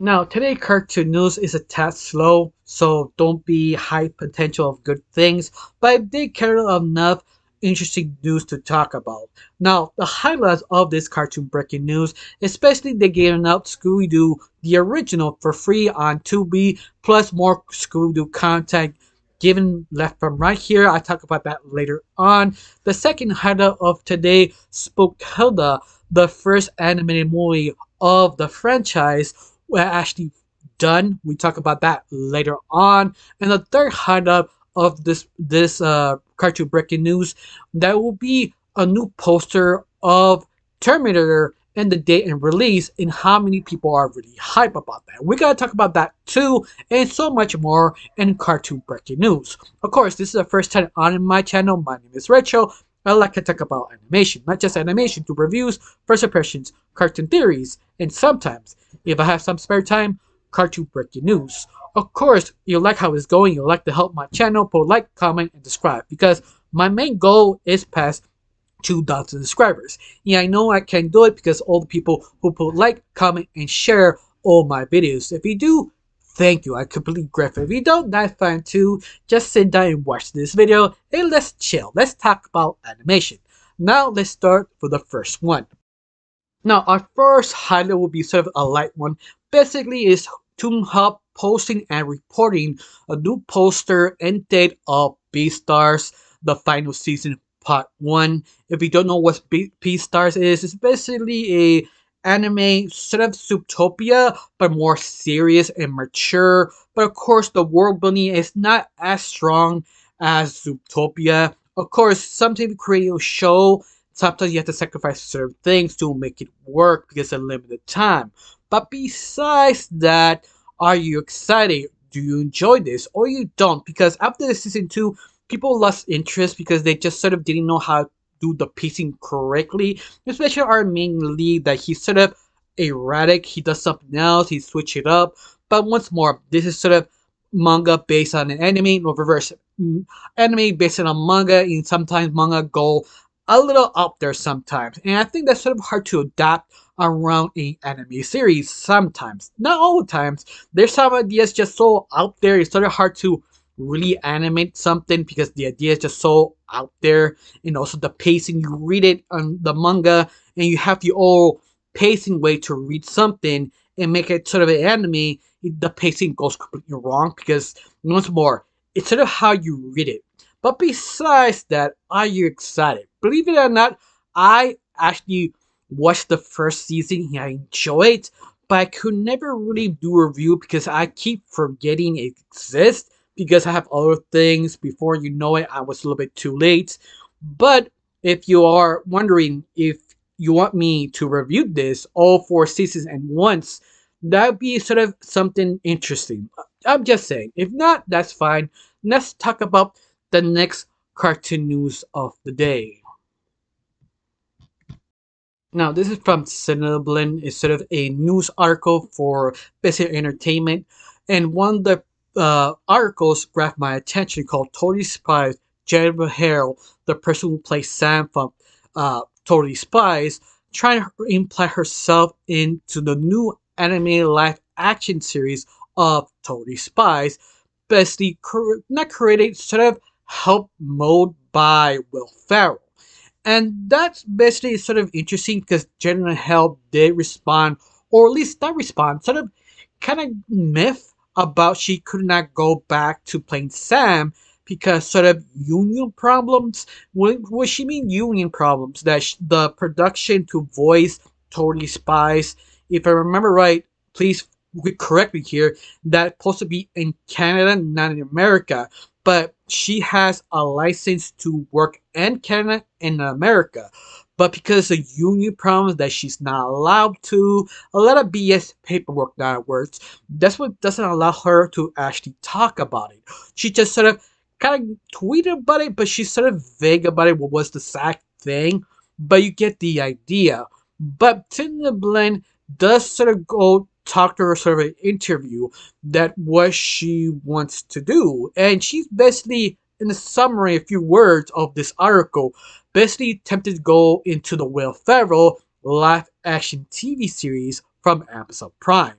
Now, today cartoon news is a tad slow, so don't be high potential of good things, but I did carry enough interesting news to talk about. Now, the highlights of this cartoon breaking news, especially they giving out Scooby-Doo, the original, for free on Tubi, plus more Scooby-Doo content given left from right here. I talk about that later on. The second highlight of today, Spookhilda, the first animated movie of the franchise, were actually done. We talk about that later on. And the third highlight of this cartoon breaking news, that will be a new poster of Terminator and the date and release and how many people are really hype about that. We gotta talk about that too and so much more in cartoon breaking news. Of course, this is the first time on my channel. My name is Rachel. I like to talk about animation, not just animation, to reviews, first impressions, cartoon theories, and sometimes, if I have some spare time, cartoon breaking news. Of course, you like how it's going, you like to help my channel, put like, comment, and subscribe because my main goal is past 2,000 subscribers. Yeah, I know I can do it because all the people who put like, comment, and share all my videos. If you do, thank you. I completely grateful. If you don't, that's fine too. Just sit down and watch this video and let's chill. Let's talk about animation. Now let's start for the first one. Now our first highlight will be sort of a light one. Basically is Toonhub posting and reporting a new poster and date of Beastars, the final season part 1. If you don't know what Beastars is, it's basically a anime sort of Zootopia, but more serious and mature. But of course, the world building is not as strong as Zootopia. Of course, sometimes create a show, sometimes you have to sacrifice certain things to make it work because of limited time. But besides that, are you excited? Do you enjoy this or you don't? Because after the season 2, people lost interest because they just sort of didn't know how to do the pacing correctly. Especially our main lead, that he's sort of erratic. He does something else. He switch it up. But once more, this is sort of manga based on an anime, or reverse anime based on a manga, and sometimes manga go a little up there sometimes. And I think that's sort of hard to adapt around an anime series sometimes. Not all the times. There's some ideas just so out there, it's sort of hard to really animate something because the idea is just so out there, and also the pacing. You read it on the manga and you have your own pacing way to read something and make it sort of an anime. The pacing goes completely wrong because, once more, it's sort of how you read it. But besides that, are you excited? Believe it or not, I actually watched the first season and I enjoyed it, but I could never really do a review because I keep forgetting it exists because I have other things. Before you know it, I was a little bit too late. But if you are wondering if you want me to review this all 4 seasons at once, that'd be sort of something interesting. I'm just saying. If not, that's fine. Let's talk about the next cartoon news of the day. Now, this is from Cineblin. It's sort of a news article for basic entertainment. And one of the articles grabbed my attention called Totally Spies. Jennifer Hale, the person who plays Sam from Totally Spies, trying to implant herself into the new anime live action series of Totally Spies. Basically, not created, sort of helped mold by Will Ferrell. And that's basically sort of interesting because General Hell did respond, or at least not respond, sort of kind of myth about she could not go back to playing Sam because sort of union problems. What she mean union problems? That the production to voice Totally Spies, if I remember right, please correct me here, that's supposed to be in Canada, not in America. But she has a license to work in Canada and America. But because of union problems that she's not allowed to, a lot of BS paperwork that works, that's what doesn't allow her to actually talk about it. She just sort of kind of tweeted about it, but she's sort of vague about it, what was the exact thing. But you get the idea. But Tina Blend does sort of go talk to her, sort of an interview, that what she wants to do. And she's basically, in a summary, a few words of this article, basically attempted to go into the Will Ferrell live action TV series from Amazon Prime.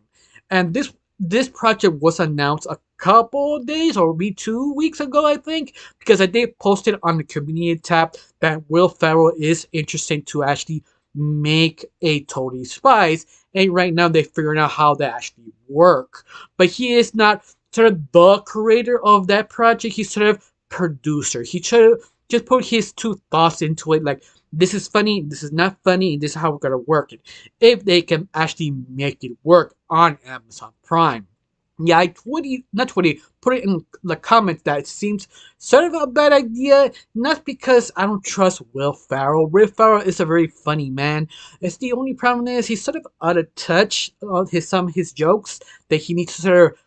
And this project was announced a couple of days or maybe 2 weeks ago, I think, because I did post it on the community tab that Will Ferrell is interested to actually make a Tony Spies, and right now they're figuring out how that actually work. But he is not sort of the creator of that project. He's sort of producer. He sort of just put his two thoughts into it, like this is funny, this is not funny, and this is how we're gonna work it. If they can actually make it work on Amazon Prime. Yeah, I not 20, put it in the comments that it seems sort of a bad idea, not because I don't trust Will Ferrell. Will Ferrell is a very funny man. It's the only problem is he's sort of out of touch of some of his jokes that he needs to sort of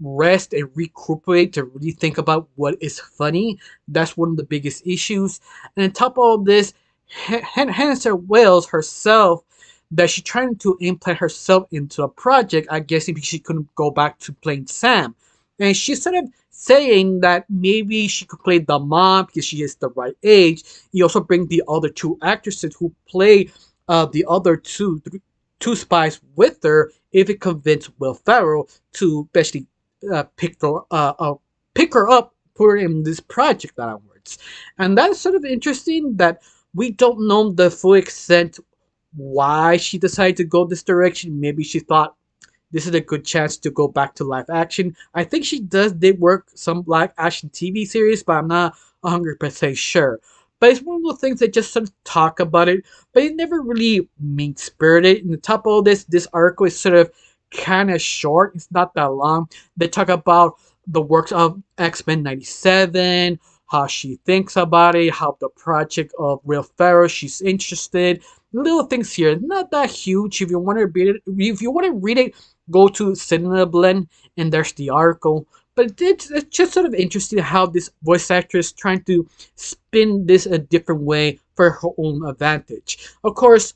rest and recuperate to really think about what is funny. That's one of the biggest issues. And on top of all this, Hannah Wells herself, that she's trying to implant herself into a project, I guess because she couldn't go back to playing Sam. And she's sort of saying that maybe she could play the mom because she is the right age. You also bring the other two actresses who play the other two spies with her if it convinced Will Ferrell to basically uh, pick her pick her up, put her in this project onwards. And that's sort of interesting that we don't know the full extent why she decided to go this direction. Maybe she thought this is a good chance to go back to live action. I think she did work some live action TV series, but I'm not 100% sure. But it's one of those things that just sort of talk about it, but it never really mean spirited. And the top of all this article is sort of kind of short. It's not that long. They talk about the works of X-Men 97, how she thinks about it, how the project of Will Ferrell, she's interested. Little things here, not that huge. If you want to read it, go to Cinema Blend, and there's the article. But it's just sort of interesting how this voice actress trying to spin this a different way for her own advantage. Of course,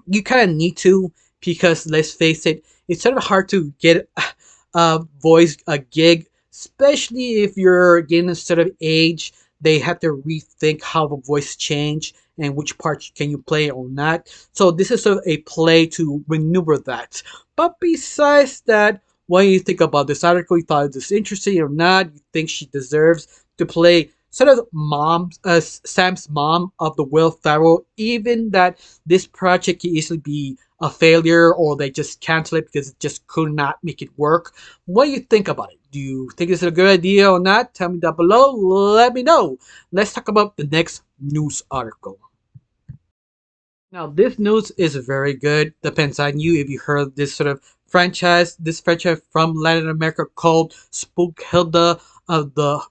you kind of need to, because let's face it, it's sort of hard to get a gig, especially if you're getting a sort of age. They have to rethink how the voice change and which parts can you play or not. So this is sort of a play to maneuver that. But besides that, what do you think about this article? You thought it was interesting or not? You think she deserves to play sort of Sam's mom of the Will Ferrell, even that this project can easily be a failure or they just cancel it because it just could not make it work. What do you think about it? Do you think it's a good idea or not? Tell me down below. Let me know. Let's talk about the next news article. Now, this news is very good. Depends on you if you heard this sort of this franchise from Latin America called Spookhilda of the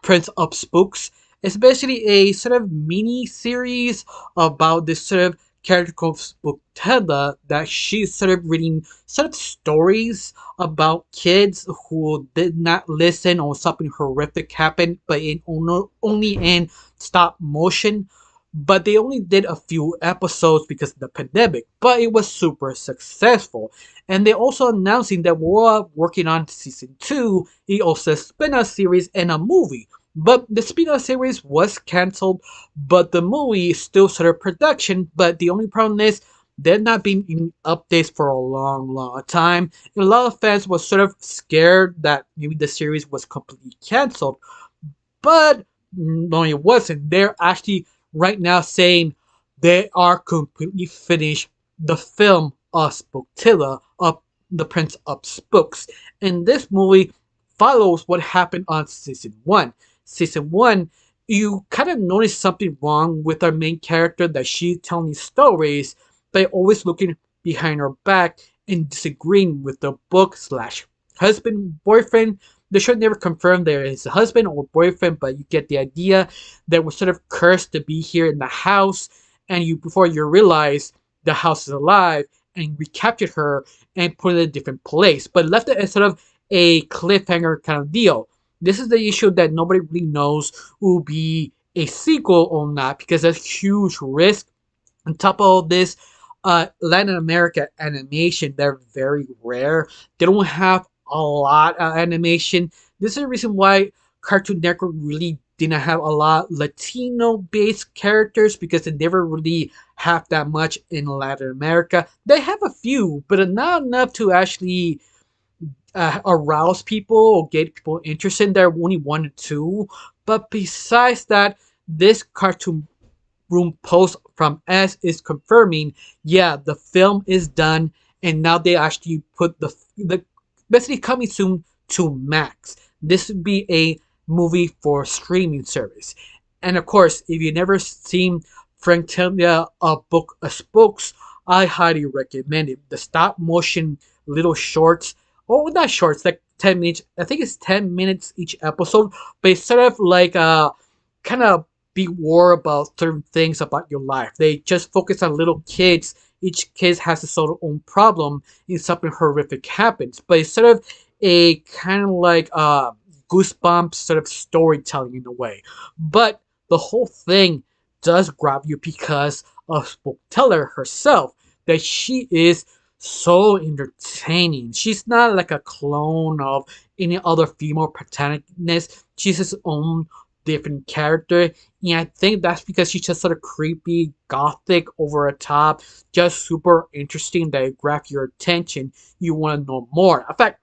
Prince of Spooks. It's basically a sort of mini series about this sort of character called Spooktelda that she's sort of reading sort of stories about kids who did not listen or something horrific happened, but only in stop motion. But they only did a few episodes because of the pandemic, but it was super successful. And they're also announcing that we're working on season 2, it also a spin-off series and a movie. But the spin-off series was cancelled, but the movie is still sort of production. But the only problem is they're not being in updates for a long time. And a lot of fans were sort of scared that maybe the series was completely cancelled. But no, it wasn't. They're actually right now saying they are completely finished the film of Spooktilla of the Prince of Spooks. And this movie follows what happened on season 1. Season 1, you kind of notice something wrong with our main character that she's telling stories, but always looking behind her back and disagreeing with the book slash husband, boyfriend. The show never confirmed there is a husband or boyfriend, but you get the idea that was sort of cursed to be here in the house, and before you realize the house is alive, and recaptured her and put it in a different place, but left it as sort of a cliffhanger kind of deal. This is the issue that nobody really knows will be a sequel or not because that's huge risk. On top of all this, Latin America animation, they're very rare. They don't have a lot of animation. This is the reason why Cartoon Network really did not have a lot Latino based characters because they never really have that much in Latin America. They have a few, but not enough to actually arouse people or get people interested. There are only one or two. But besides that, this cartoon room post from S is confirming, yeah, the film is done, and now they actually put the basically coming soon to Max. This would be a movie for streaming service, and of course, if you've never seen Franktelia, a book of spooks, I highly recommend it. The stop motion little shorts, oh, not shorts, like 10 minutes. I think it's 10 minutes each episode, but it's sort of like kind of be war about certain things about your life. They just focus on little kids. Each kid has its own problem and something horrific happens. But it's sort of a kind of like goosebumps sort of storytelling in a way. But the whole thing does grab you because of Spookteller herself. That she is so entertaining. She's not like a clone of any other female protagonist. She's his own different character. And I think that's because she's just sort of creepy, gothic, over the top, just super interesting that it grabs your attention. You want to know more. In fact,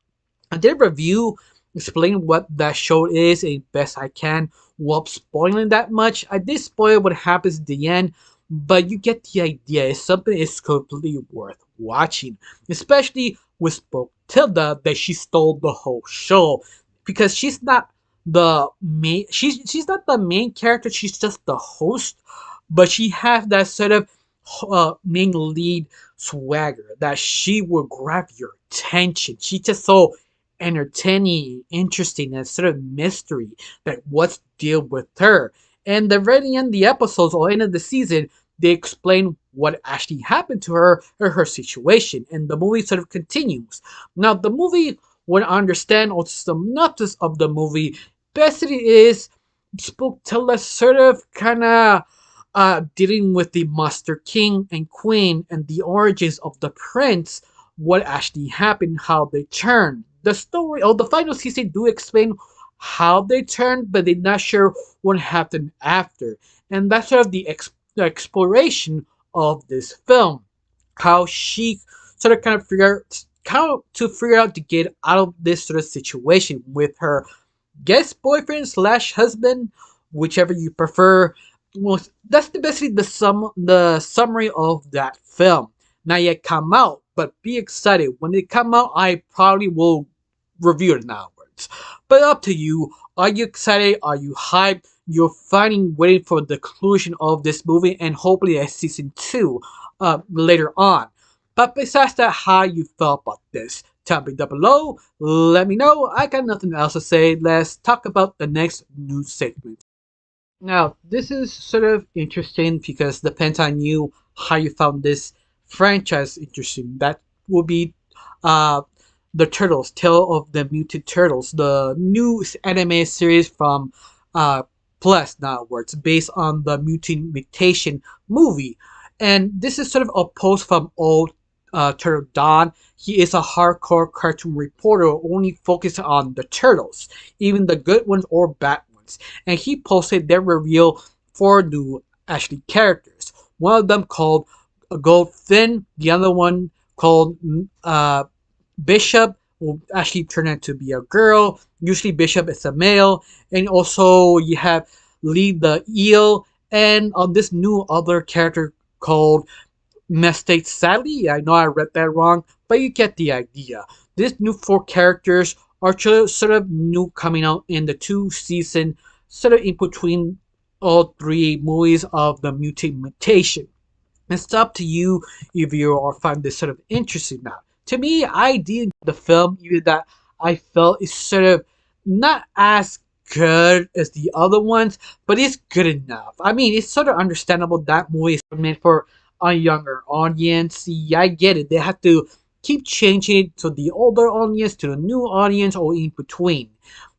I did a review explaining what that show is as best I can without spoiling that much. I did spoil what happens at the end, but you get the idea. It's something that's completely worth watching, especially with Tilda that she stole the whole show because she's not the main. She's not the main character. She's just the host, but she has that sort of main lead swagger that she will grab your attention. She's just so entertaining, interesting, and sort of mystery that what's deal with her. And the very end of the episodes or end of the season, they explain what actually happened to her or her situation, and the movie sort of continues. Now, the movie, when I understand or synopsis of the movie, basically is Spooktella sort of kind of dealing with the Monster King and Queen and the origins of the prince, what actually happened, how they turned. The story or the final season do explain how they turned, but they're not sure what happened after. And that's sort of the exploration of this film. How she sort of kind of figure out to get out of this sort of situation with her guest boyfriend slash husband, whichever you prefer. Well, that's basically the summary of that film. Not yet come out, but be excited when they come out. I probably will review it afterwards. But up to you. Are you excited? Are you hyped? You're finally waiting for the conclusion of this movie and hopefully a season 2 later on. But besides that, how you felt about this? Tell me down below. Let me know. I got nothing else to say. Let's talk about the next news segment. Now, this is sort of interesting because it depends on you how you found this franchise interesting. That will be uh, the Turtles, Tale of the Mutant Turtles, the new anime series from uh, Plus now, where it's based on the Mutation movie. And this is sort of a post from old Turtle Don. He is a hardcore cartoon reporter only focused on the turtles, even the good ones or bad ones. And he posted their reveal 4 new Ashley characters. One of them called Goldfin, the other one called Bishop will actually turn out to be a girl. Usually Bishop is a male. And also you have Lee the Eel and on this new other character called Mestate Sally. I know I read that wrong, but you get the idea. These new 4 characters are sort of new coming out in the 2 season, sort of in between all 3 movies of the Mutation. It's up to you if you are find this sort of interesting now. To me, I did the film, even that I felt is sort of not as good as the other ones, but it's good enough. I mean, it's sort of understandable that movie is meant for a younger audience. Yeah, I get it. They have to keep changing it to the older audience, to the new audience, or in between.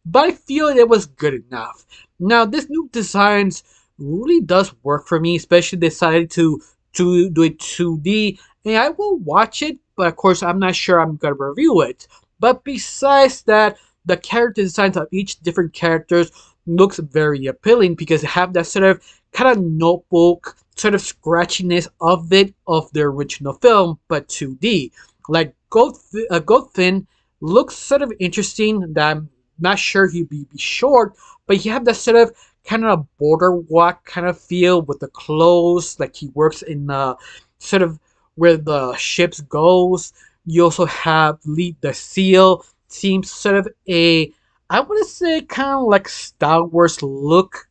But I feel it was good enough. Now, this new designs really does work for me, especially decided to do it 2D. And I will watch it, but of course, I'm not sure I'm gonna review it. But besides that, the character designs of each different characters looks very appealing because they have that sort of kind of notebook sort of scratchiness of it of the original film, but 2D. Like Goldfin looks sort of interesting. That I'm not sure he'd be short, but he have that sort of kind of border walk kind of feel with the clothes, like he works in sort of where the ships goes. You also have Lead the Seal, seems sort of a, I want to say kind of like Star Wars look,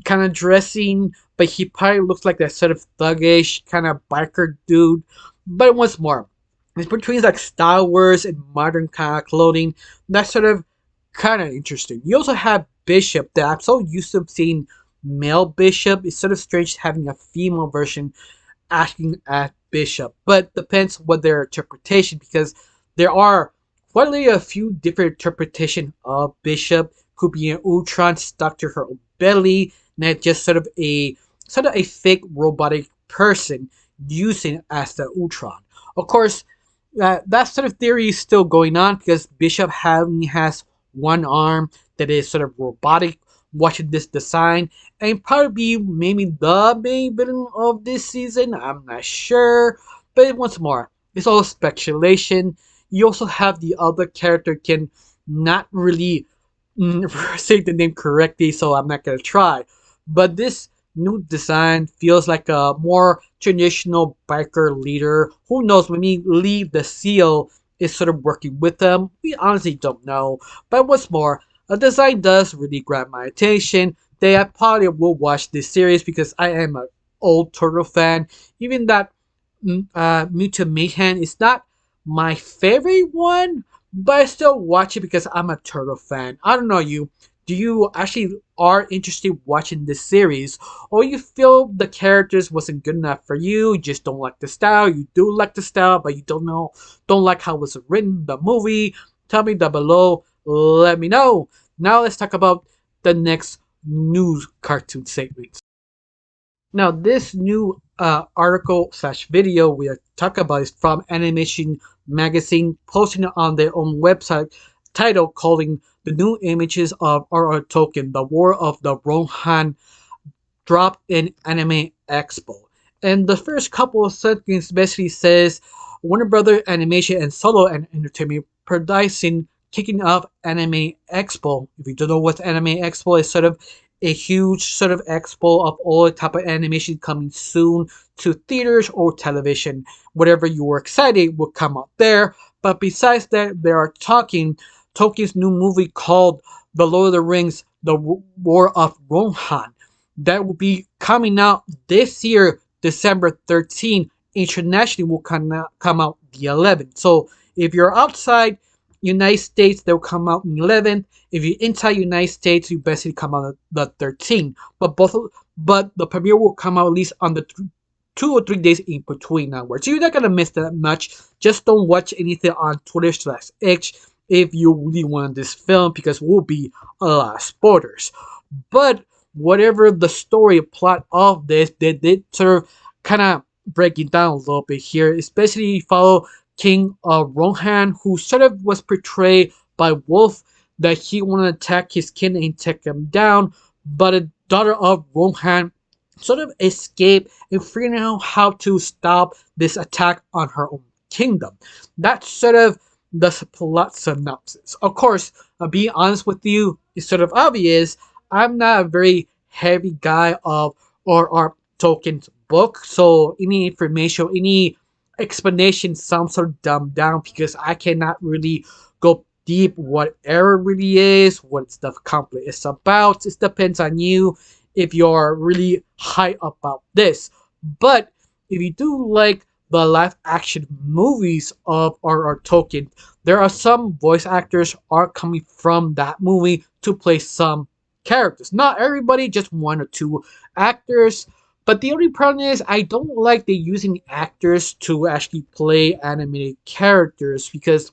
kind of dressing, but he probably looks like that sort of thuggish kind of biker dude. But once more, it's between like Star Wars and modern kind of clothing. That's sort of kind of interesting. You also have Bishop that I'm so used to seeing male Bishop. It's sort of strange having a female version acting as Bishop, but depends what their interpretation because there are quite a few different interpretation of Bishop. Could be an Ultron stuck to her own belly, not just sort of a fake robotic person using as the Ultron. Of course, that sort of theory is still going on because Bishop only has one arm that is sort of robotic. Watching this design and probably be maybe the main villain of this season. I'm not sure, but once more, it's all speculation. You also have the other character can not really say the name correctly, so I'm not gonna try. But this new design feels like a more traditional biker leader. Who knows? Maybe Lee the Seal is sort of working with them. We honestly don't know. But what's more, the design does really grab my attention. They I probably will watch this series because I am an old Turtle fan. Even that Mutant Mayhem is not my favorite one, but I still watch it because I'm a Turtle fan. I don't know you. Do you actually are interested watching this series, or you feel the characters wasn't good enough for you? You just don't like the style. You do like the style, but you don't like how it was written, the movie. Tell me down below. Let me know. Now let's talk about the next news cartoon segment. Now, this new article slash video we are talking about is from Animation Magazine, posting it on their own website, title calling the new images of R.R. Tolkien, The War of the Rohan, dropped in Anime Expo. And the first couple of sentences basically says Warner Brother Animation and Solo and Entertainment producing kicking off Anime Expo. If you don't know what Anime Expo is, sort of a huge sort of expo of all type of animation coming soon to theaters or television. Whatever you were excited will come out there. But besides that, they are talking Tolkien's new movie called The Lord of the Rings, The War of Rohan. That will be coming out this year, December 13th. Internationally will come out the 11th. So if you're outside United States, they'll come out in 11th. If you're inside United States, you basically come out on the 13th. But the premiere will come out at least on the 2 or 3 days in between onwards. So you're not gonna miss that much. Just don't watch anything on Twitter/X if you really want this film because it will be a lot of spoilers. But whatever the story plot of this, they did sort of kind of break it down a little bit here. Especially follow King Rohan, who sort of was portrayed by Wolf that he wanted to attack his kin and take him down, but a daughter of Rohan sort of escaped and figuring out how to stop this attack on her own kingdom. That's sort of the plot synopsis. Of course, I'll be honest with you, it's sort of obvious. I'm not a very heavy guy of R.R. Tolkien's book, so any information, any explanation sounds sort of dumbed down because I cannot really go deep what error really is, what the conflict is about. It depends on you if you're really high about this. But if you do like the live action movies of R.R. Tolkien, there are some voice actors are coming from that movie to play some characters. Not everybody, just 1 or 2 actors. But the only problem is I don't like they using actors to actually play animated characters because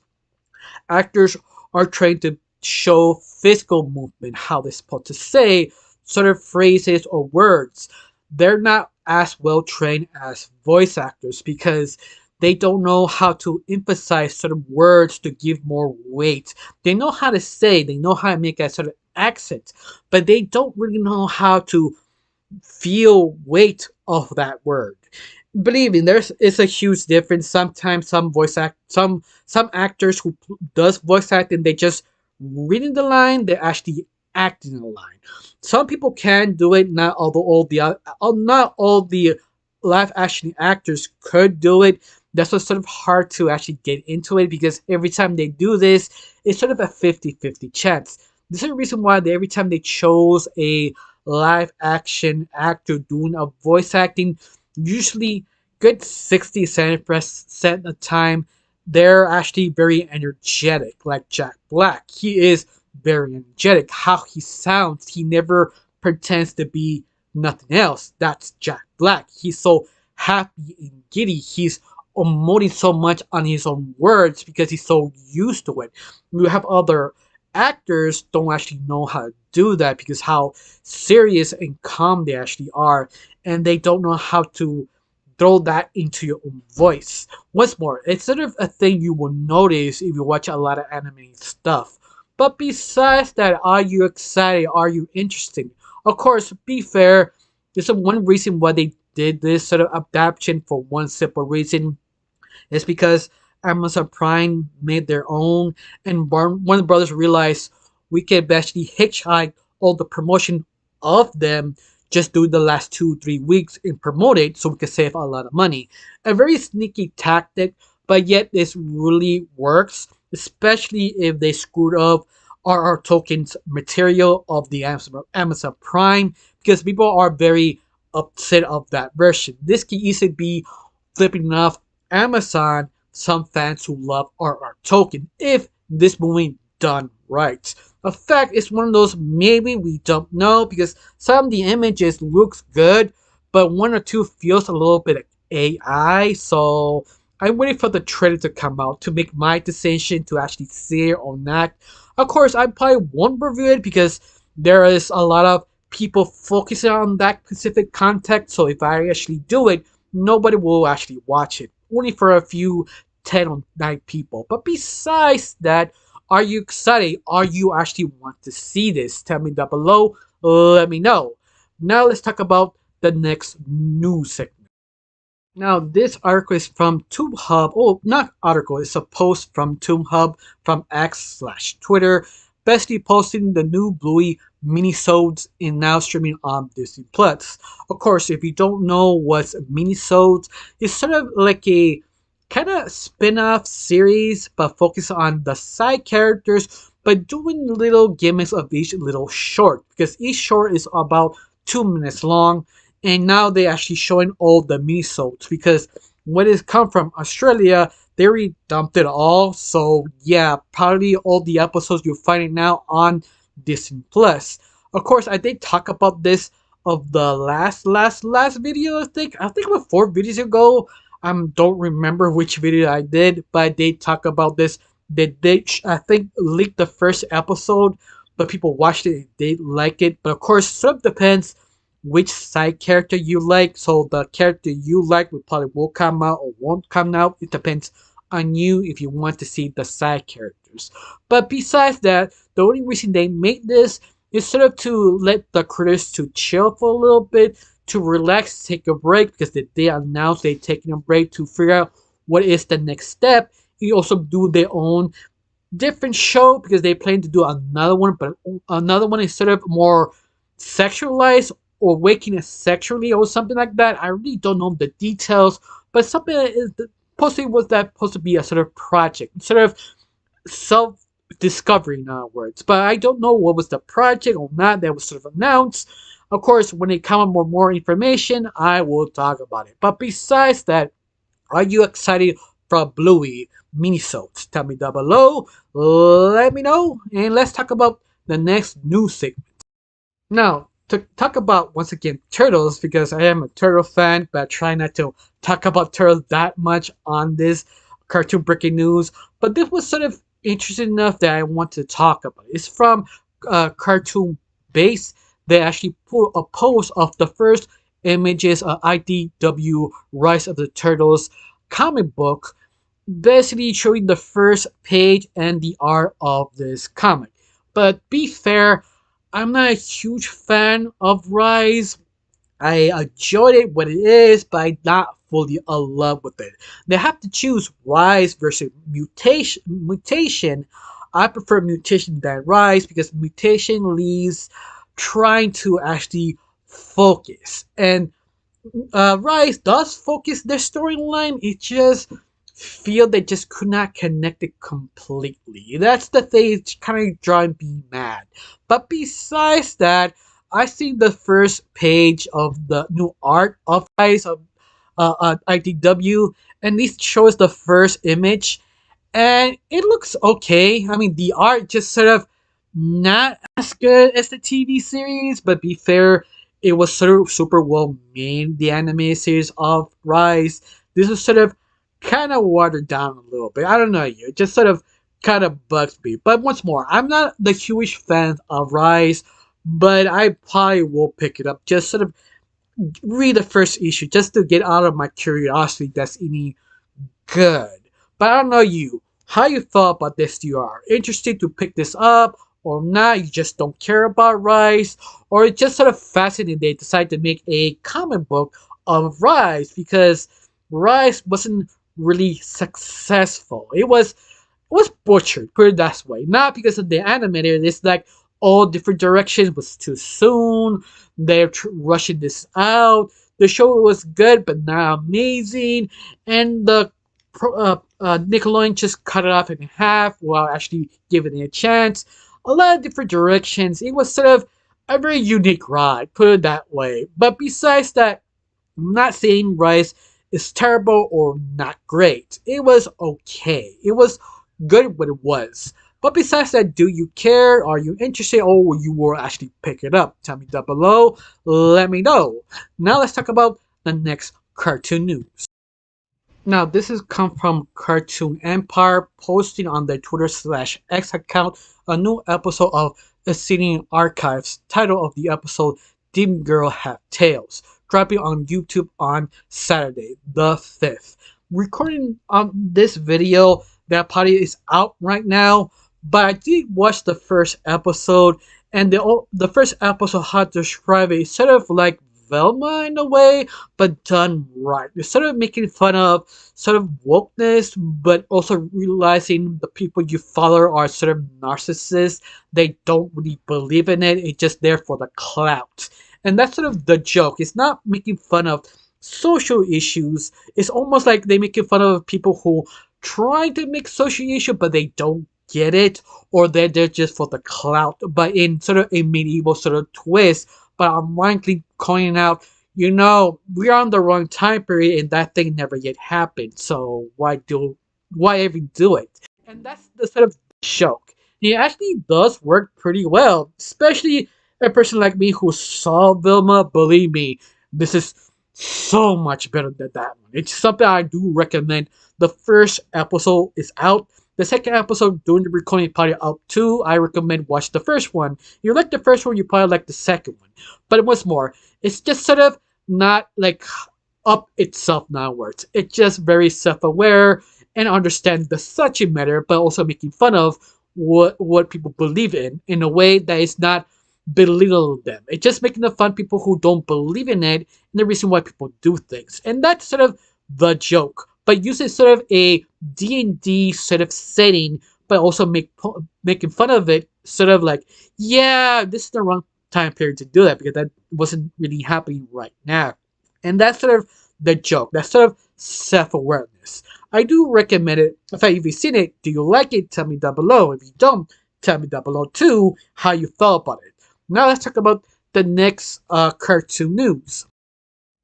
actors are trained to show physical movement, how they're supposed to say sort of phrases or words. They're not as well trained as voice actors because they don't know how to emphasize certain words to give more weight. They know how to say, they know how to make a sort of accent, but they don't really know how to feel weight of that word. Believe me, there's it's a huge difference. Sometimes some actors who does voice acting, they just reading the line, they actually acting the line. Some people can do it, not not all the live action actors could do it. That's what's sort of hard to actually get into it, because every time they do this, it's sort of a 50-50 chance. This is the reason why every time they chose a live action actor doing a voice acting, usually good 60-70% of the time, they're actually very energetic, like Jack Black. He is very energetic. How he sounds, he never pretends to be nothing else. That's Jack Black. He's so happy and giddy. He's emoting so much on his own words because he's so used to it. You have other actors don't actually know how to do that because how serious and calm they actually are, and they don't know how to throw that into your own voice. Once more, it's sort of a thing you will notice if you watch a lot of anime stuff. But besides that, are you excited? Are you interested? Of course, be fair, there's one reason why they did this sort of adaptation for one simple reason. It's because Amazon Prime made their own, and Warner Brothers realized we can actually hitchhike all the promotion of them, just do the last 2-3 weeks and promote it so we can save a lot of money. A very sneaky tactic, but yet this really works, especially if they screwed up RR tokens material of the Amazon Prime, because people are very upset of that version. This can easily be flipping off Amazon some fans who love RR Tolkien if this movie done right. In fact, it's one of those maybe we don't know because some of the images looks good, but one or two feels a little bit AI. So I'm waiting for the trailer to come out to make my decision to actually see it or not. Of course, I probably won't review it because there is a lot of people focusing on that specific context. So if I actually do it, nobody will actually watch it. Only for a few 10 or 9 people. But besides that, are you excited? Are you actually want to see this? Tell me down below. Let me know. Now let's talk about the next news segment. Now this article is from TubeHub. Oh, not article. It's a post from TubeHub from X/Twitter, basically posting the new Bluey minisodes and now streaming on Disney Plus. Of course, if you don't know what's minisodes, it's sort of like a kind of spin-off series but focus on the side characters but doing little gimmicks of each little short, because each short is about 2 minutes long, and now they're actually showing all the minisodes because when it's come from Australia, they already dumped it all. So yeah, probably all the episodes you're finding now on Disney Plus. Of course, I did talk about this of the last video. I think about 4 videos ago. Don't remember which video I did, but I did talk about this. They did, I think, leaked the first episode, but people watched it. They like it, but of course, sort of depends which side character you like. So the character you like will come out or won't come out. It depends on you if you want to see the side characters. But besides that, the only reason they made this is sort of to let the creators to chill for a little bit, to relax, take a break, because they announced they're taking a break to figure out what is the next step. You also do their own different show because they plan to do another one, but another one is sort of more sexualized or waking it sexually or something like that. I really don't know the details, but something that is supposed to be a sort of project, sort of self discovery in other words. But I don't know what was the project or not that was sort of announced. Of course, when it comes with more information, I will talk about it. But besides that, are you excited for Bluey minisodes? Tell me down below. Let me know, and let's talk about the next news segment. Now, to talk about once again turtles, because I am a turtle fan, but I try not to talk about turtles that much on this cartoon breaking news. But this was sort of interesting enough that I want to talk about. It's from Cartoon Base. They actually put a post of the first images of IDW Rise of the Turtles comic book, basically showing the first page and the art of this comic. But be fair, I'm not a huge fan of Rise. I enjoyed it what it is, but I'm not fully in love with it. They have to choose Rise versus Mutation. Mutation. I prefer Mutation than Rise because Mutation leaves trying to actually focus. And Rise does focus their storyline. It just feel they just could not connect it completely. That's the thing. It's kind of driving me mad. But besides that, I see the first page of the new art of Rise of IDW, and this shows the first image, and it looks okay. I mean, the art just sort of not as good as the TV series, but be fair, it was sort of super well made. The anime series of Rise, this was sort of kind of watered down a little bit. I don't know you, it just sort of kind of bugs me. But once more, I'm not the huge fan of Rise, but I probably will pick it up. Just sort of read the first issue just to get out of my curiosity. That's any good. But I don't know you. How you thought about this? You are interested to pick this up or not? You just don't care about Rise, or it's just sort of fascinating they decide to make a comic book of Rise because Rise wasn't really successful. It was butchered, put it that way. Not because of the animator. It's like all different directions was too soon. They're rushing this out. The show was good but not amazing, and the Nickelodeon just cut it off in half while actually giving it a chance. A lot of different directions. It was sort of a very unique ride, put it that way. But besides that, I'm not saying Rise is terrible or not great. It was okay. It was good what it was. But besides that, do you care? Are you interested? Or will you will actually pick it up? Tell me down below. Let me know. Now let's talk about the next cartoon news. Now, this has come from Cartoon Empire posting on their Twitter slash X account a new episode of Ascending Archives. Title of the episode, Demon Girl Have Tails, dropping on YouTube on Saturday, the 5th. Recording this video, that party is out right now, but I did watch the first episode, and the first episode, how to describe it, is sort of like Velma in a way, but done right. It's sort of making fun of sort of wokeness, but also realizing the people you follow are sort of narcissists. They don't really believe in it. It's just there for the clout. And that's sort of the joke. It's not making fun of social issues. It's almost like they're making fun of people who try to make social issue, but they don't get it, or they're there just for the clout, but in sort of a medieval sort of twist. But I'm rightly calling out, we're on the wrong time period and that thing never yet happened. So why even do it? And that's the sort of joke. It actually does work pretty well, especially a person like me who saw Vilma. Believe me, this is so much better than that one. It's something I do recommend. The first episode is out. The second episode during the recording party out too. I recommend watch the first one. If you like the first one, you probably like the second one. But what's more, it's just sort of not like up itself downwards. It's just very self-aware and understand the subject matter, but also making fun of what people believe in a way that is not belittle them. It's just making the fun people who don't believe in it and the reason why people do things. And that's sort of the joke. But using sort of a D&D sort of setting, but also making fun of it, sort of like, yeah, this is the wrong time period to do that because that wasn't really happening right now. And that's sort of the joke. That's sort of self-awareness. I do recommend it. In fact, if you've seen it, do you like it? Tell me down below. If you don't, tell me down below too how you felt about it. Now let's talk about the next cartoon news.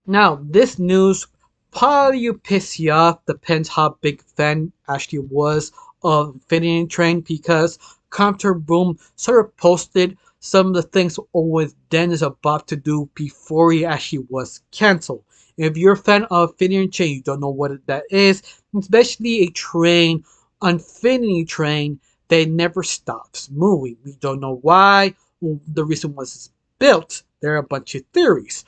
Now, this news probably you piss you off, depends how big fan actually was of Infinity Train, because Counter Boom sort of posted some of the things Owen Den is about to do before he actually was cancelled. If you're a fan of Infinity Train, you don't know what that is. It's basically a train, Infinity Train, that never stops moving. We don't know why. Well, the reason was built, there are a bunch of theories.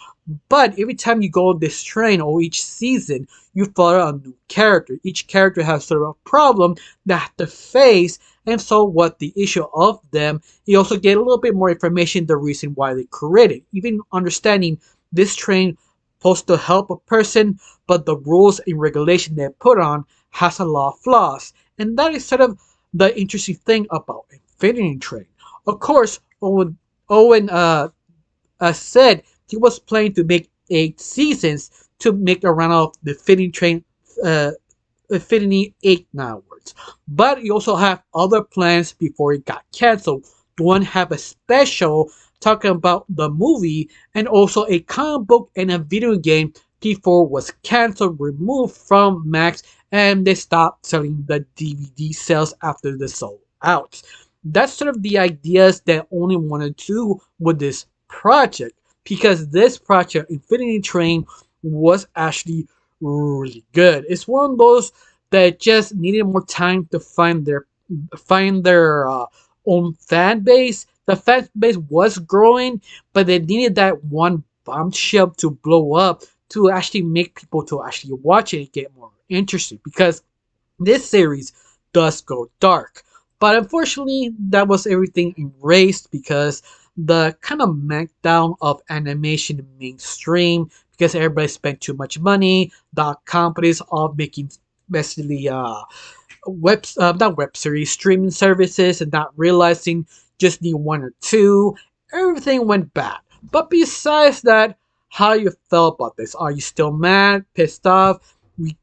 But every time you go on this train or each season, you follow a new character. Each character has sort of a problem they have to face, and so what the issue of them. You also get a little bit more information, the reason why they created. Even understanding this train supposed to help a person, but the rules and regulation they put on has a lot of flaws. And that is sort of the interesting thing about Infinity Train. Of course, Owen said he was planning to make 8 seasons to make a run of the Infinity Train, uh, Infinity 8 onwards. But he also have other plans before it got canceled. One have a special talking about the movie, and also a comic book and a video game before was canceled, removed from Max, and they stopped selling the DVD sales after they sold out. That's sort of the ideas that only wanted to do with this project, because this project, Infinity Train, was actually really good. It's one of those that just needed more time to find their own fan base. The fan base was growing, but they needed that one bombshell to blow up to actually make people to actually watch it and get more interested, because this series does go dark. But unfortunately, that was everything erased because the kind of meltdown of animation mainstream, because everybody spent too much money. The companies all making basically not web series, streaming services, and not realizing just need one or two. Everything went bad. But besides that, how you felt about this? Are you still mad, pissed off? We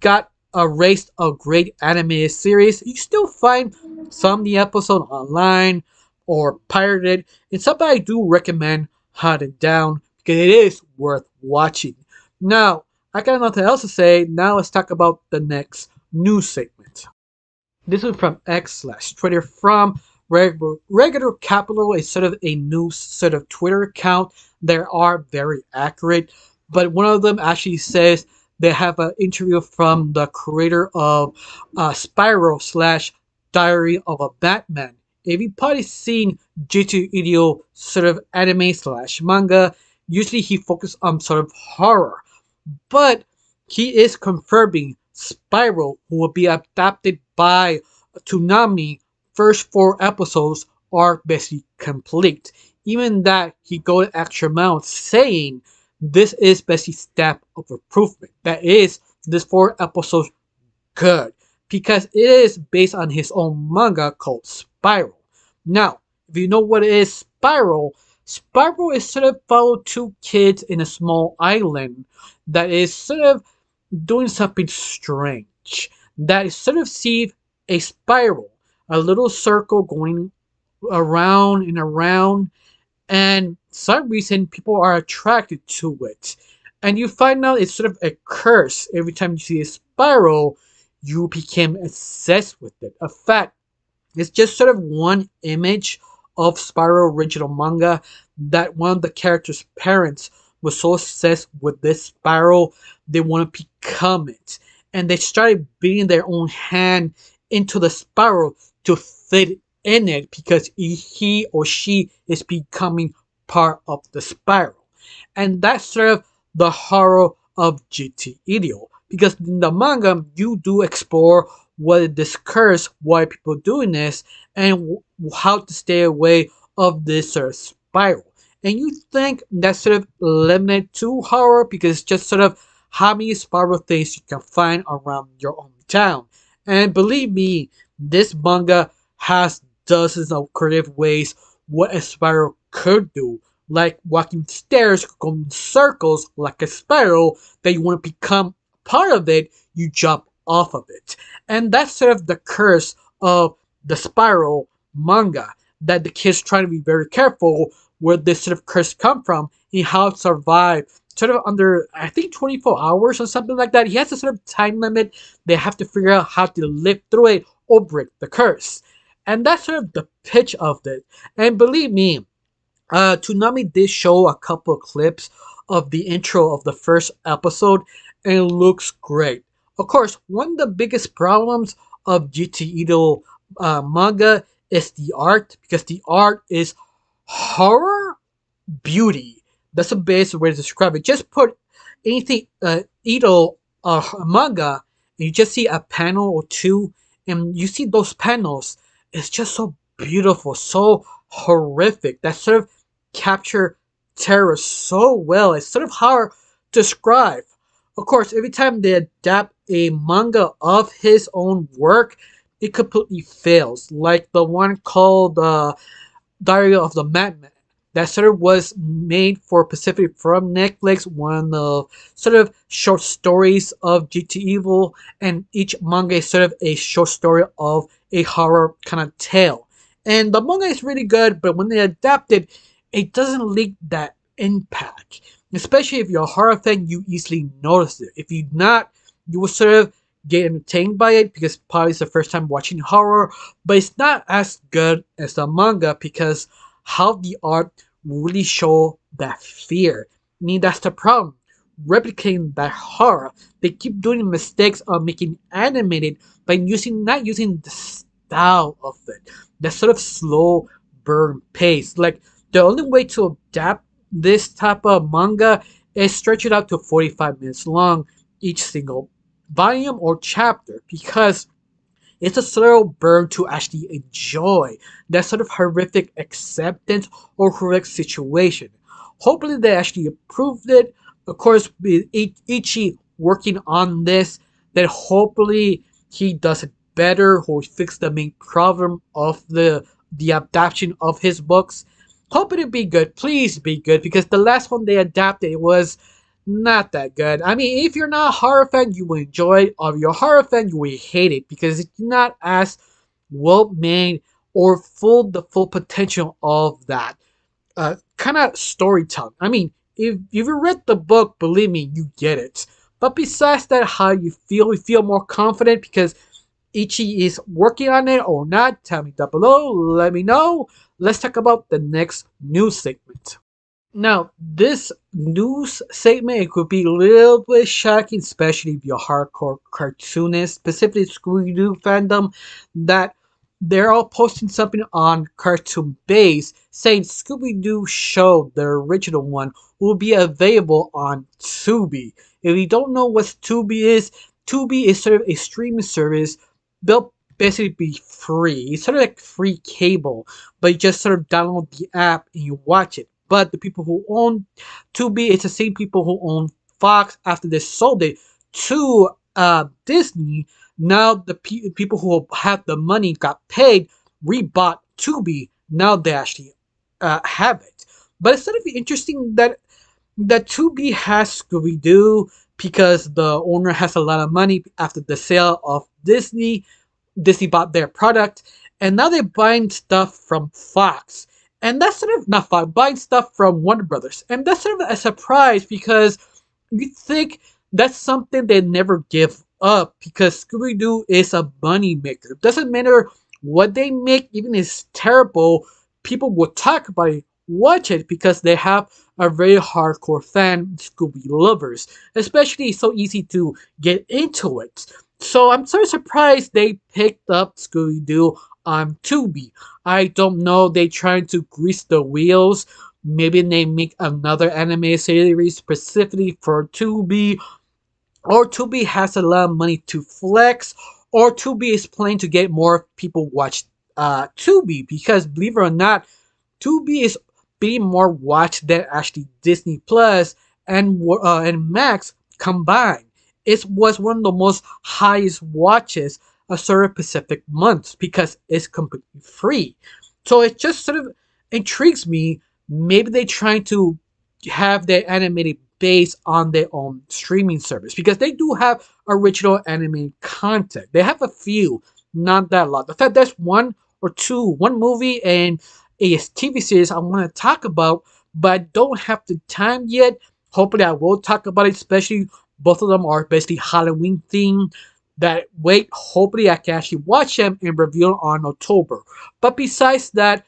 got erased a great animated series. You still find some of the episode online or pirated. It's something I do recommend hunting down because it is worth watching. Now, I got nothing else to say. Now let's talk about the next news segment. This is from X/Twitter from Regular Capital, is sort of a news sort of Twitter account. They are very accurate, but one of them actually says they have an interview from the creator of Spiral slash Diary of a Batman. If you've probably seen Jitu Ito sort of anime slash manga, usually he focuses on sort of horror, but he is confirming Spiral, who will be adapted by Toonami. First 4 episodes are basically complete. Even that, he go the extra mile saying this is basically step of improvement. That is, this 4 episodes good because it is based on his own manga called Spiral. Now, if you know what it is, Spiral is sort of follow two kids in a small island that is sort of doing something strange. That is sort of see a spiral, a little circle going around and around, and some reason people are attracted to it. And you find out it's sort of a curse. Every time you see a spiral, you become obsessed with it. In fact, it's just sort of one image of Spiral original manga that one of the characters' parents was so obsessed with this spiral they want to become it. And they started beating their own hand into the spiral to fit in it because he or she is becoming part of the spiral. And that's sort of the horror of GT Idio. Because in the manga, you do explore what it discurs, why people doing this, and how to stay away of this sort of spiral. And you think that's sort of limited to horror because it's just sort of how many spiral things you can find around your own town. And believe me, this manga has dozens of creative ways what a spiral could do, like walking stairs, going in circles like a spiral that you want to become part of it, you jump off of it. And that's sort of the curse of the Spiral manga, that the kids try to be very careful where this sort of curse come from and how it survive sort of under, I think, 24 hours or something like that. He has a sort of time limit. They have to figure out how to live through it or break the curse. And that's sort of the pitch of it. And believe me, Toonami did show a couple of clips of the intro of the first episode, and it looks great. Of course, one of the biggest problems of GT Ito manga is the art, because the art is horror beauty. That's the best way to describe it. Just put anything, Ito manga, and you just see a panel or two, and you see those panels. It's just so beautiful, so horrific. That sort of capture terror so well. It's sort of hard to describe. Of course, every time they adapt a manga of his own work, it completely fails. Like the one called Diary of the Madman. That sort of was made for Pacific from Netflix, one of sort of short stories of GT Evil, and each manga is sort of a short story of a horror kind of tale. And the manga is really good, but when they adapt it, it doesn't leave that impact. Especially if you're a horror fan, you easily notice it. If you're not, you will sort of get entertained by it because probably it's the first time watching horror, but it's not as good as the manga because how the art really show that fear. I mean, that's the problem. Replicating that horror, they keep doing mistakes of making animated by using not using the style of it, that sort of slow burn pace. Like the only way to adapt this type of manga is stretch it out to 45 minutes long each single volume or chapter because it's a slow burn to actually enjoy that sort of horrific acceptance or horrific situation. Hopefully, they actually approved it. Of course, with Ichi working on this, that hopefully he does it better or fix the main problem of the adaptation of his books. Hope it be good. Please be good because the last one they adapted was not that good. I mean, if you're not a horror fan, you will enjoy it. Or if you're a horror fan, you will hate it because it's not as well made or the full potential of that kind of storytelling. I mean, if you read the book, believe me, you get it. But besides that, how you feel more confident because Ichi is working on it or not? Tell me down below. Let me know. Let's talk about the next news segment. Now, this news segment it could be a little bit shocking, especially if you're a hardcore cartoonist, specifically Scooby Doo fandom, that they're all posting something on Cartoon Base saying Scooby Doo show, the original one, will be available on Tubi. If you don't know what Tubi is sort of a streaming service built basically be free. It's sort of like free cable, but you just sort of download the app and you watch it. But the people who own Tubi, it's the same people who own Fox after they sold it to Disney. Now the people who have the money got paid, rebought Tubi. Now they actually have it. But it's sort of interesting that Tubi has Scooby Doo because the owner has a lot of money after the sale of Disney. Disney bought their product, and now they're buying stuff from Fox. And that's sort of not Fox, buying stuff from Warner Brothers. And that's sort of a surprise because you think that's something they never give up because Scooby Doo is a money maker. Doesn't matter what they make, even if it's terrible, people will talk about it, watch it because they have a very hardcore fan, Scooby lovers. Especially it's so easy to get into it. So I'm sort of surprised they picked up Scooby Doo on Tubi. I don't know, they trying to grease the wheels. Maybe they make another anime series specifically for Tubi, or Tubi has a lot of money to flex, or Tubi is planning to get more people watch Tubi because believe it or not, Tubi is being more watched than actually Disney Plus and Max combined. It was one of the most highest watches of certain Pacific months because it's completely free. So it just sort of intrigues me. Maybe they're trying to have their animated based on their own streaming service because they do have original anime content. They have a few, not that lot. In fact, there's one movie and a TV series I want to talk about, but I don't have the time yet. Hopefully, I will talk about it, especially both of them are basically Halloween themed. That wait, hopefully I can actually watch them and review on October. But besides that,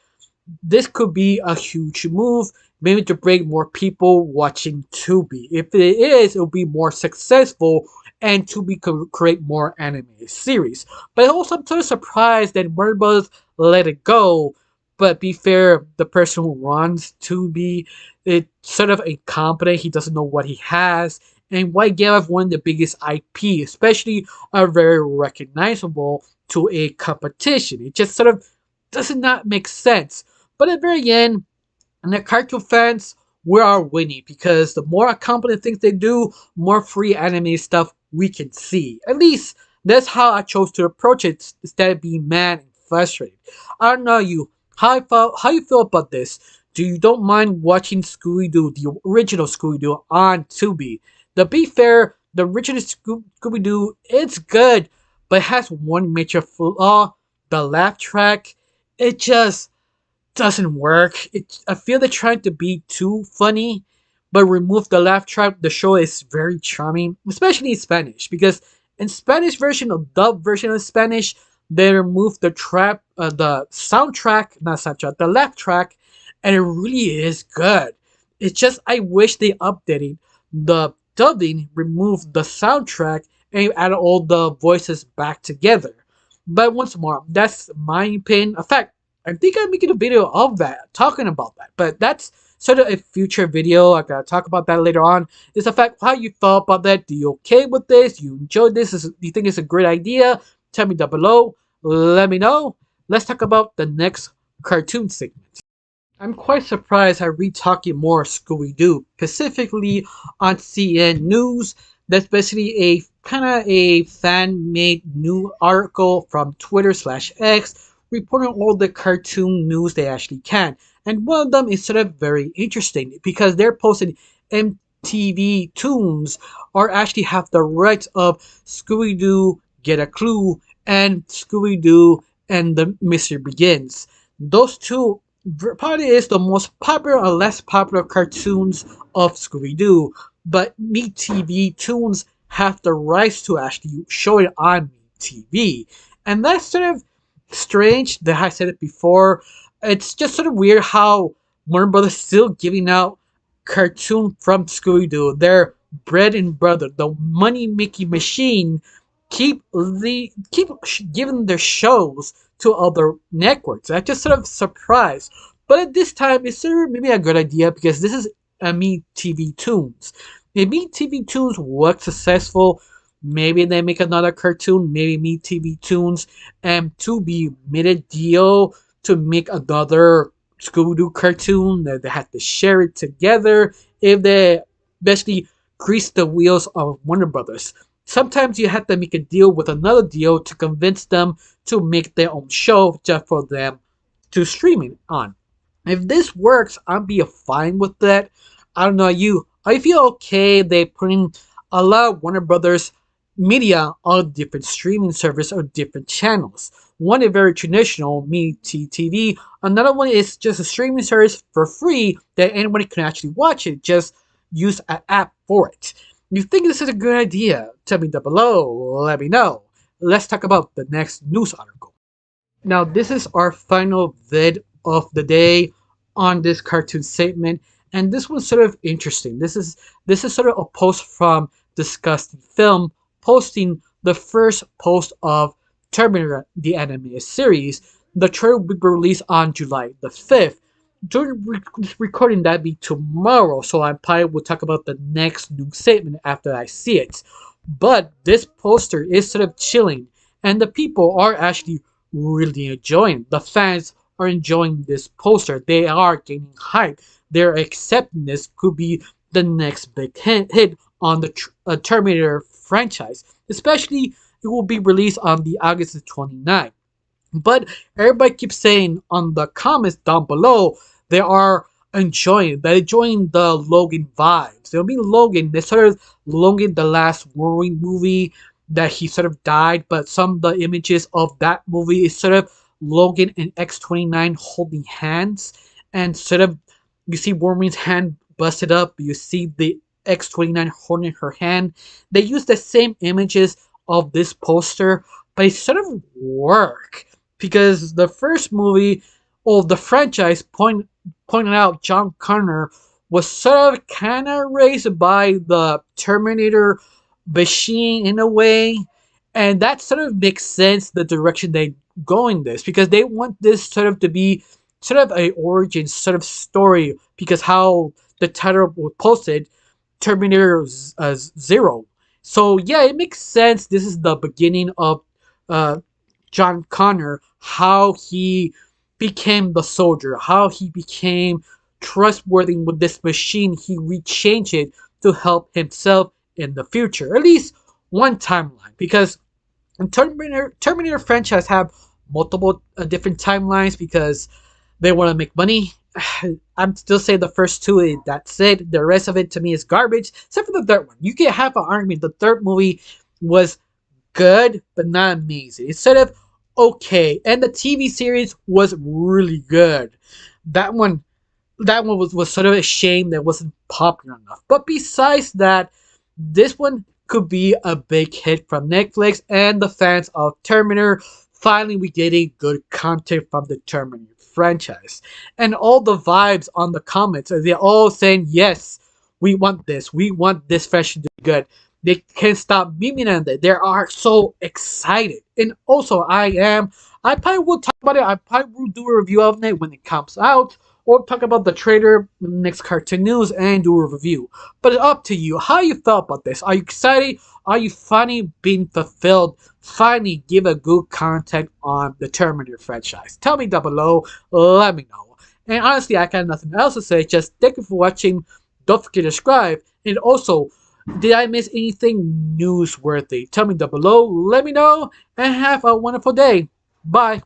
this could be a huge move, maybe to bring more people watching Tubi. If it is, it will be more successful and Tubi could create more anime series. But also, I'm sort of surprised that Warner Bros. Let it go But be fair, the person who runs to be it sort of incompetent. He doesn't know what he has, and why give up one of the biggest IP, especially a very recognizable to a competition? It just sort of does not make sense. But at the very end, and the cartoon fans, we are winning because the more competent things they do, more free anime stuff we can see. At least that's how I chose to approach it instead of being mad and frustrated. I don't know you. How you feel about this? Do you don't mind watching Scooby Doo, the original Scooby Doo, on Tubi? To be fair, the original Scooby Doo it's good, but it has one major flaw: the laugh track. It just doesn't work. I feel they're trying to be too funny, but remove the laugh track. The show is very charming, especially in Spanish, because in Spanish version or dub version of Spanish, they remove the soundtrack, not soundtrack, the laugh track, and it really is good. It's just I wish they updated the dubbing, removed the soundtrack, and added all the voices back together. But once more, that's my opinion. In fact, I think I'm making a video of that, talking about that. But that's sort of a future video. I gotta talk about that later on. Is the fact how you felt about that? Do you okay with this? Do you enjoyed this? Do you think it's a great idea? Tell me down below. Let me know. Let's talk about the next cartoon segment. I'm quite surprised I read talking more Scooby Doo, specifically on CN News. That's basically a kind of a fan made new article from Twitter/X reporting all the cartoon news they actually can. And one of them is sort of very interesting because they're posting MTV Toons or actually have the rights of Scooby Doo Get a Clue and Scooby Doo and the Mystery Begins. Those two probably is the most popular or less popular cartoons of Scooby-Doo, but MeTV Toons have the rights to actually show it on MeTV. And that's sort of strange that I said it before. It's just sort of weird how Warner Brothers still giving out cartoon from Scooby-Doo. Their bread and butter, the money-making machine, keep giving their shows to other networks. I just sort of surprised. But at this time, it's sort of maybe a good idea because this is Me TV Toons. If Me TV Toons was successful, maybe they make another cartoon, maybe Me TV Toons, and Tubi made a deal to make another Scooby-Doo cartoon that they had to share it together if they basically grease the wheels of Warner Brothers. Sometimes you have to make a deal with another deal to convince them to make their own show just for them to stream it on. If this works, I'll be fine with that. I don't know you. I feel okay they putting a lot of Warner Brothers media on different streaming service or different channels. One is very traditional, Me TV. Another one is just a streaming service for free that anybody can actually watch it. Just use an app for it. You think this is a good idea? Tell me down below. Let me know. Let's talk about the next news article. Now, this is our final vid of the day on this cartoon segment, and this one's sort of interesting. This is sort of a post from Disgusting Film posting the first post of Terminator, the animated series. The trailer will be released on July the 5th. During recording that be tomorrow, so I probably will talk about the next new statement after I see it. But this poster is sort of chilling, and the people are actually really enjoying. The fans are enjoying this poster. They are getting hype. They're accepting this could be the next big hit on the Terminator franchise. Especially, it will be released on the August 29th. But everybody keeps saying on the comments down below they are they're enjoying the Logan vibes. They'll be Logan. They sort of Logan the last Wolverine movie that he sort of died, but some of the images of that movie is sort of Logan and X-29 holding hands, and sort of you see Wolverine's hand busted up. You see the X-29 holding her hand. They use the same images of this poster, but it sort of work because the first movie or the franchise pointed out John Connor was sort of kind of raised by the Terminator machine in a way, and that sort of makes sense the direction they go in this because they want this sort of to be sort of a origin sort of story because how the title was posted, Terminator Zero. So yeah, it makes sense. This is the beginning of uh, John Connor, how he became the soldier, how he became trustworthy with this machine. He rechanged it to help himself in the future, at least one timeline, because Terminator franchise have multiple different timelines because they want to make money. I'm still saying the first two, that's it. The rest of it to me is garbage, except for the third one. You can have an argument. The third movie was good, but not amazing. It's sort of okay. And the TV series was really good. That one was sort of a shame that it wasn't popular enough. But besides that, this one could be a big hit from Netflix and the fans of Terminator. Finally, we getting good content from the Terminator franchise. And all the vibes on the comments, they're all saying, yes, we want this. We want this franchise to be good. They can't stop memeing on it. They are so excited. And also, I probably will talk about it. I probably will do a review of it when it comes out, or talk about the trailer next cartoon news and do a review. But it's up to you. How you felt about this? Are you excited? Are you finally being fulfilled? Finally give a good content on the Terminator franchise. Tell me down below. Let me know. And honestly, I got nothing else to say. Just thank you for watching. Don't forget to subscribe. And also, did I miss anything newsworthy? Tell me down below. Let me know. And have a wonderful day. Bye.